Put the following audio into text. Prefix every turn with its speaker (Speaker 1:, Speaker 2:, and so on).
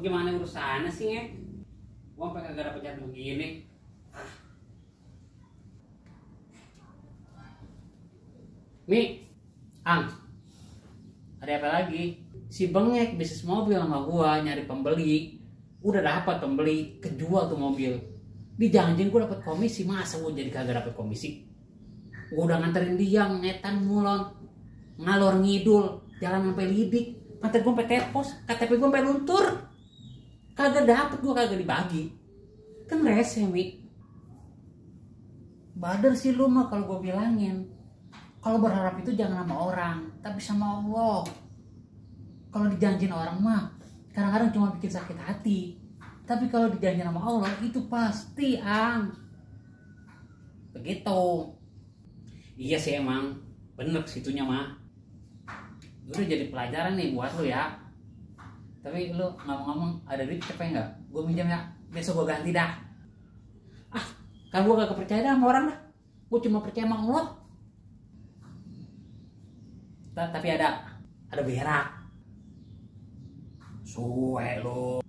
Speaker 1: gimana urusannya sih, Ngek? Gua sampai kagak dapet jadwal begini. Mi, Ang, ada apa lagi? Si Bengek bisnis mobil sama gua nyari pembeli. Udah dapat pembeli, kejual tuh mobil. Dijanjin gua dapat komisi, masa gua jadi kagak dapat komisi? Gua udah nganterin dia ngetan mulon, ngalor ngidul, jalan sampai Lidik. Mata gua sampai tepos, KTP gua sampai luntur. Kagak dapet, gua kagak dibagi. Kan rese, Mi. Bader sih lu mah kalau gua bilangin. Kalau berharap itu jangan sama orang, tapi sama Allah. Kalau dijanjin orang mah, kadang-kadang cuma bikin sakit hati. Tapi kalau dijanjin sama Allah, itu pasti, Ang. Begitu. Iya sih emang, bener situnya mah. Udah jadi pelajaran nih buat lu ya. Tapi lu ngomong-ngomong ada duit cepet nggak? Gue minjam ya, besok gue ganti dah. Ah, kan gue gak percaya dah sama orang dah. Gue cuma percaya sama Allah. Tapi ada berak. Suwe lo.